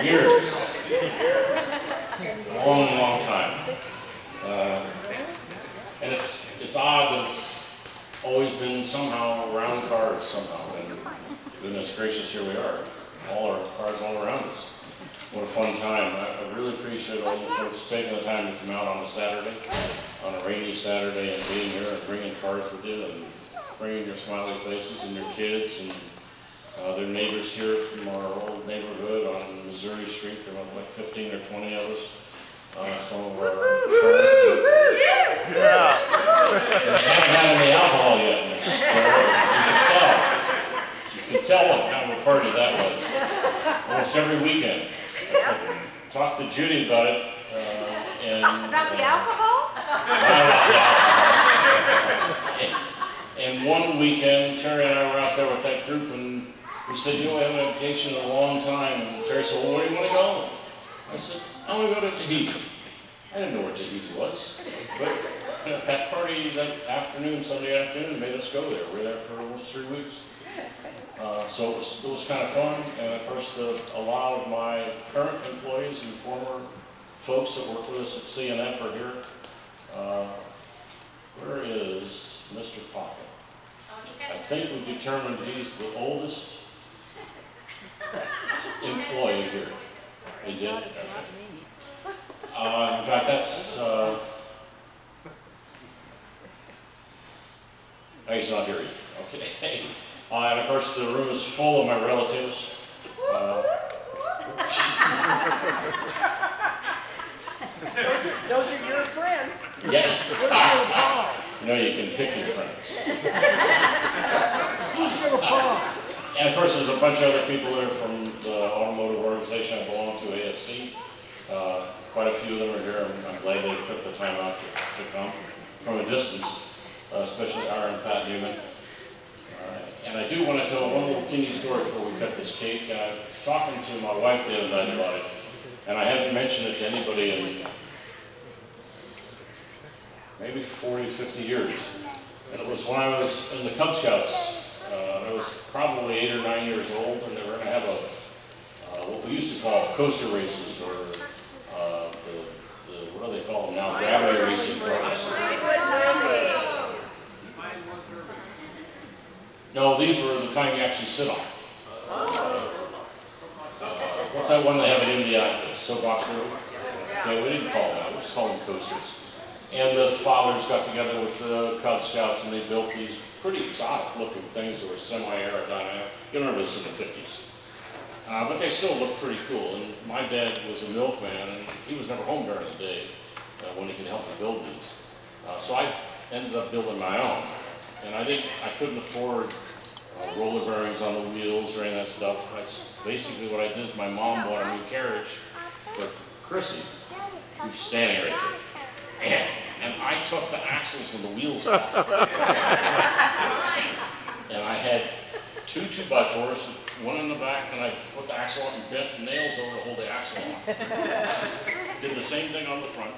Years. Long, long time. And it's odd that it's always been somehow around cars somehow. And goodness gracious, here we are. All our cars all around us. What a fun time. I really appreciate all you folks taking the time to come out on a Saturday, on a rainy Saturday, and being here and bringing cars with you and bringing your smiley faces and your kids and their neighbors here from our old neighborhood on Missouri Street. There were like 15 or 20 of us. Some of our yeah. Haven't had any alcohol yet in this. You can tell what kind of a party that was. Almost every weekend. I talked to Judy about it. About the alcohol? And one weekend, Terry and I were out there with that group, and we said, you know, we haven't had vacation in a long time. And Terry said, well, where do you want to go? I said, I want to go to Tahiti. I didn't know where Tahiti was. But that party that afternoon, Sunday afternoon, made us go there. We were there for almost 3 weeks. So it was kind of fun. And of course, a lot of my current employees and former folks that work with us at CNF are here. Where is Mr. Pocket? I think we determined he's the oldest employee here. Is it? In fact, that's. He's not here yet. Okay. And of course, the room is full of my relatives. Those are your friends. Yeah. You know, you can pick your friends. And of course, there's a bunch of other people there from the automotive organization I belong to, ASC. Quite a few of them are here. I'm glad they took the time out to come from a distance, especially Aaron and Pat Newman. And I do want to tell one little teeny story before we cut this cake. I was talking to my wife the other night about it, and I hadn't mentioned it to anybody in maybe 40, 50 years. And it was when I was in the Cub Scouts. I was probably 8 or 9 years old, and they were going to have what we used to call coaster races, or what do they call them now? Gravity racing cars. No, these were the kind you actually sit on. What's that one they have in India? The soapbox room? Okay, we didn't call them that. We just called them coasters. And the fathers got together with the Cub Scouts, and they built these pretty exotic-looking things that were semi-aerodynamic. You remember this in the 50s. But they still looked pretty cool. And my dad was a milkman, and he was never home during the day when he could help me build these. So I ended up building my own. And I couldn't afford roller bearings on the wheels or any of that stuff. That's basically what I did. My mom bought a new carriage for Chrissy, who's standing right there. And I took the axles and the wheels off. And I had 2 2x4s, one in the back, and I put the axle on and bent nails over to hold the axle on. Did the same thing on the front.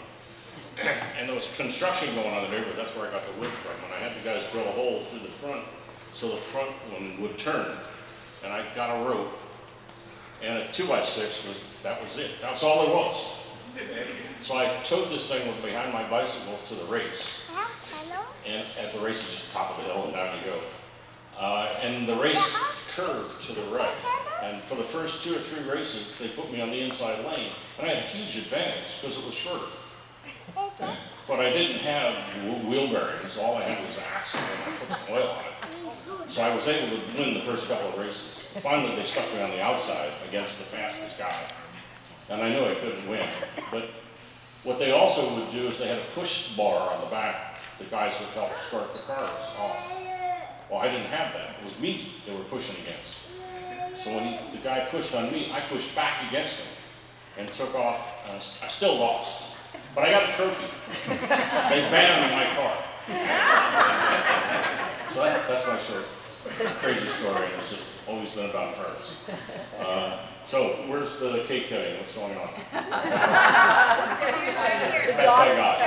And there was construction going on there, but that's where I got the wood from. And I had the guys drill a hole through the front so the front one would turn. And I got a rope, and a 2x6 that was it. That's all it was. So I towed this thing behind my bicycle to the race. And at the race, it's just top of the hill, and down you go. And the race curved to the right. And for the first 2 or 3 races, they put me on the inside lane. And I had a huge advantage because it was shorter. But I didn't have wheel bearings. All I had was an axle, and I put some oil on it. So I was able to win the first couple of races. Finally, they stuck me on the outside against the fastest guy. And I knew I couldn't win. But what they also would do is they had a push bar on the back. The guys would help start the cars off. Well, I didn't have that. It was me they were pushing against. So when the guy pushed on me, I pushed back against him and took off. I still lost. But I got the trophy. They banned my car. So that's my sort of crazy story, and it's just always been about cars. So where's the cake cutting? What's going on? Best I got.